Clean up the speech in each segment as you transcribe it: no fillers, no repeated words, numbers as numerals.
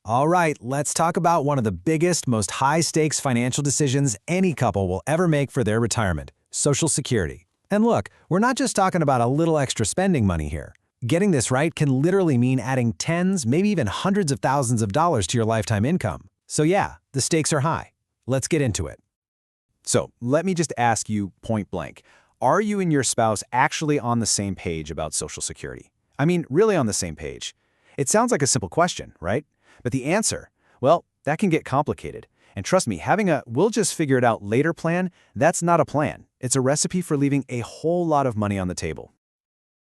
All right, let's talk about one of the biggest, most high-stakes financial decisions any couple will ever make for their retirement, Social Security. And look, we're not just talking about a little extra spending money here. Getting this right can literally mean adding tens, maybe even hundreds of thousands of dollars to your lifetime income. So yeah, the stakes are high. Let's get into it. So let me just ask you point blank. Are you and your spouse actually on the same page about Social Security? I mean, really on the same page. It sounds like a simple question, right? But the answer, well, that can get complicated. And trust me, having a "we'll just figure it out later" plan, that's not a plan. It's a recipe for leaving a whole lot of money on the table.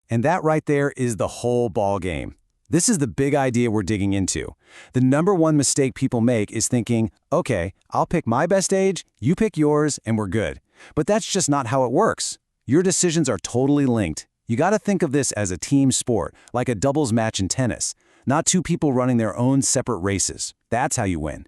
And that right there is the whole ball game. This is the big idea we're digging into. The number one mistake people make is thinking, okay, I'll pick my best age, you pick yours, and we're good. But that's just not how it works. Your decisions are totally linked. You got to think of this as a team sport, like a doubles match in tennis. Not two people running their own separate races. That's how you win.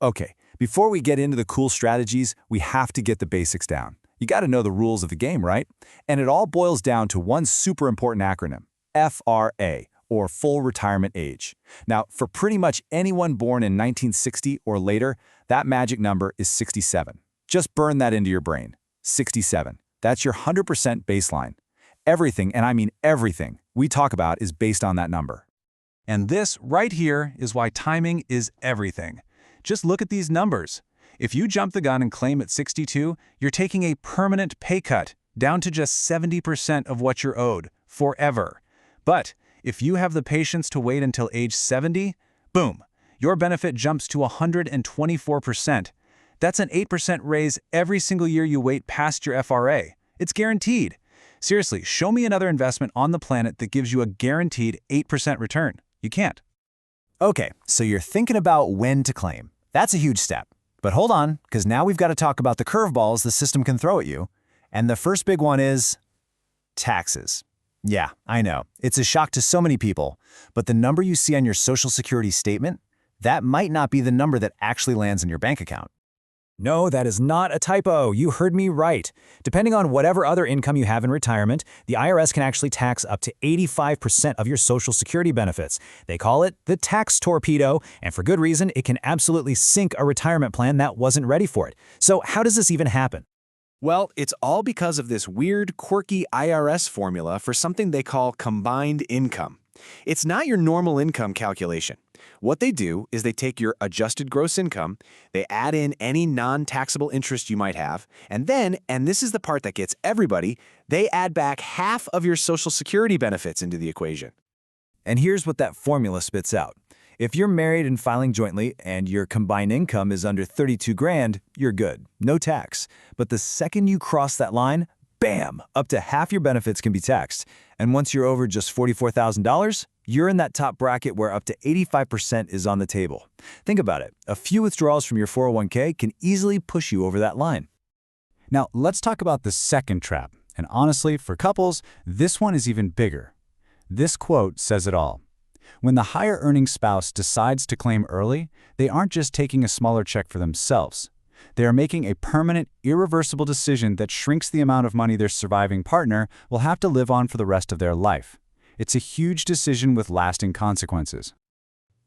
Okay, before we get into the cool strategies, we have to get the basics down. You got to know the rules of the game, right? And it all boils down to one super important acronym, FRA, or Full Retirement Age. Now, for pretty much anyone born in 1960 or later, that magic number is 67. Just burn that into your brain. 67. That's your 100% baseline. Everything, and I mean everything, we talk about is based on that number. And this right here is why timing is everything. Just look at these numbers. If you jump the gun and claim at 62, you're taking a permanent pay cut, down to just 70% of what you're owed, forever. But if you have the patience to wait until age 70, boom, your benefit jumps to 124%. That's an 8% raise every single year you wait past your FRA. It's guaranteed. Seriously, show me another investment on the planet that gives you a guaranteed 8% return. You can't. Okay, so you're thinking about when to claim. That's a huge step. But hold on, because now we've got to talk about the curveballs the system can throw at you. And the first big one is taxes. Yeah, I know. It's a shock to so many people. But the number you see on your Social Security statement, that might not be the number that actually lands in your bank account. No, that is not a typo. You heard me right. Depending on whatever other income you have in retirement, the IRS can actually tax up to 85% of your Social Security benefits. They call it the Tax Torpedo, and for good reason, it can absolutely sink a retirement plan that wasn't ready for it. So how does this even happen? Well, it's all because of this weird, quirky IRS formula for something they call combined income. It's not your normal income calculation. What they do is they take your adjusted gross income, they add in any non-taxable interest you might have, and then, and this is the part that gets everybody, they add back half of your Social Security benefits into the equation. And here's what that formula spits out. If you're married and filing jointly and your combined income is under 32 grand, you're good, no tax. But the second you cross that line, bam, up to half your benefits can be taxed. And once you're over just $44,000, you're in that top bracket where up to 85% is on the table. Think about it. A few withdrawals from your 401k can easily push you over that line. Now, let's talk about the second trap. And honestly, for couples, this one is even bigger. This quote says it all. When the higher-earning spouse decides to claim early, they aren't just taking a smaller check for themselves. They are making a permanent, irreversible decision that shrinks the amount of money their surviving partner will have to live on for the rest of their life. It's a huge decision with lasting consequences.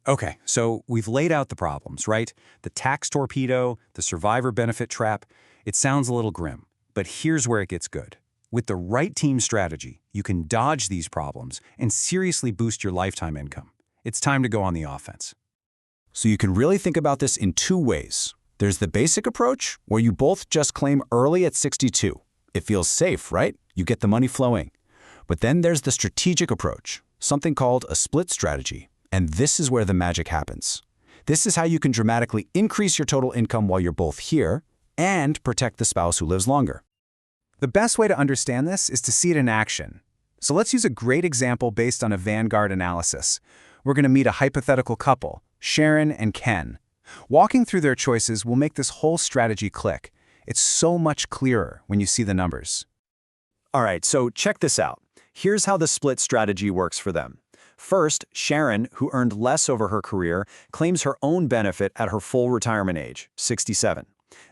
Okay, so we've laid out the problems, right? The tax torpedo, the survivor benefit trap. It sounds a little grim, but here's where it gets good. With the right team strategy, you can dodge these problems and seriously boost your lifetime income. It's time to go on the offense. So you can really think about this in two ways. There's the basic approach, where you both just claim early at 62. It feels safe, right? You get the money flowing. But then there's the strategic approach, something called a split strategy. And this is where the magic happens. This is how you can dramatically increase your total income while you're both here and protect the spouse who lives longer. The best way to understand this is to see it in action. So let's use a great example based on a Vanguard analysis. We're going to meet a hypothetical couple, Sharon and Ken. Walking through their choices will make this whole strategy click. It's so much clearer when you see the numbers. All right, so check this out. Here's how the split strategy works for them. First, Sharon, who earned less over her career, claims her own benefit at her full retirement age, 67.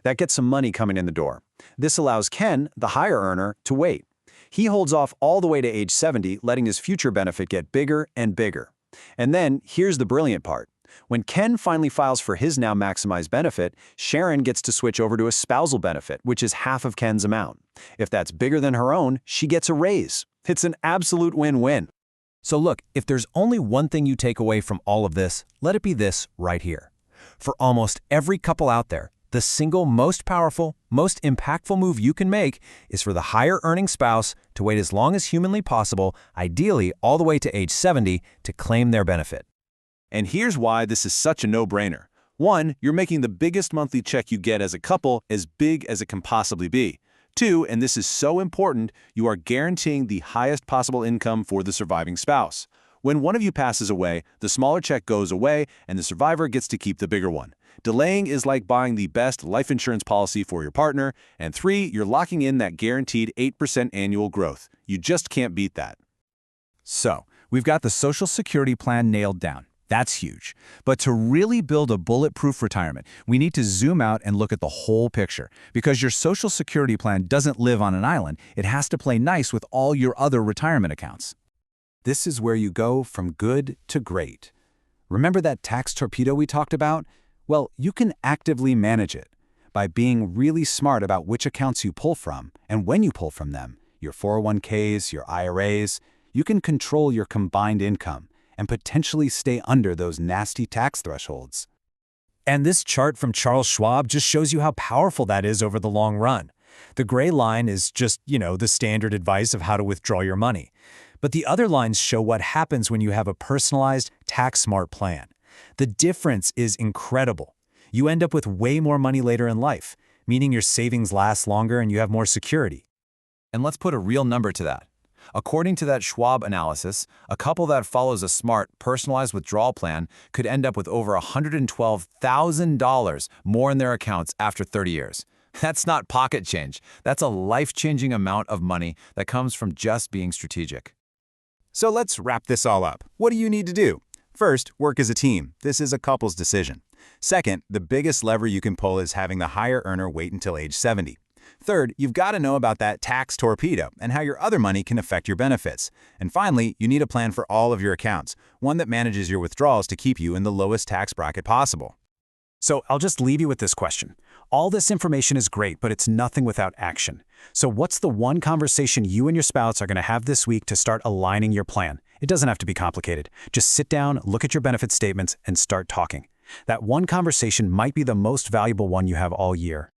That gets some money coming in the door. This allows Ken, the higher earner, to wait. He holds off all the way to age 70, letting his future benefit get bigger and bigger. And then, here's the brilliant part. When Ken finally files for his now maximized benefit, Sharon gets to switch over to a spousal benefit, which is half of Ken's amount. If that's bigger than her own, she gets a raise. It's an absolute win-win. So look, if there's only one thing you take away from all of this, let it be this right here. For almost every couple out there, the single most powerful, most impactful move you can make is for the higher earning spouse to wait as long as humanly possible, ideally all the way to age 70, to claim their benefit. And here's why this is such a no-brainer. 1, you're making the biggest monthly check you get as a couple as big as it can possibly be. 2, and this is so important, you are guaranteeing the highest possible income for the surviving spouse. When one of you passes away, the smaller check goes away and the survivor gets to keep the bigger one. Delaying is like buying the best life insurance policy for your partner. And 3, you're locking in that guaranteed 8% annual growth. You just can't beat that. So, we've got the Social Security plan nailed down. That's huge. But to really build a bulletproof retirement, we need to zoom out and look at the whole picture. Because your Social Security plan doesn't live on an island, it has to play nice with all your other retirement accounts. This is where you go from good to great. Remember that tax torpedo we talked about? Well, you can actively manage it by being really smart about which accounts you pull from and when you pull from them. Your 401ks, your IRAs, you can control your combined income and potentially stay under those nasty tax thresholds. And this chart from Charles Schwab just shows you how powerful that is over the long run. The gray line is just, the standard advice of how to withdraw your money. But the other lines show what happens when you have a personalized, tax-smart plan. The difference is incredible. You end up with way more money later in life, meaning your savings last longer and you have more security. And let's put a real number to that. According to that Schwab analysis, a couple that follows a smart, personalized withdrawal plan could end up with over $112,000 more in their accounts after 30 years. That's not pocket change. That's a life-changing amount of money that comes from just being strategic. So let's wrap this all up. What do you need to do? First, work as a team. This is a couple's decision. Second, the biggest lever you can pull is having the higher earner wait until age 70. Third, you've got to know about that tax torpedo and how your other money can affect your benefits. And finally, you need a plan for all of your accounts, one that manages your withdrawals to keep you in the lowest tax bracket possible. So I'll just leave you with this question. All this information is great, but it's nothing without action. So what's the one conversation you and your spouse are going to have this week to start aligning your plan? It doesn't have to be complicated. Just sit down, look at your benefit statements, and start talking. That one conversation might be the most valuable one you have all year.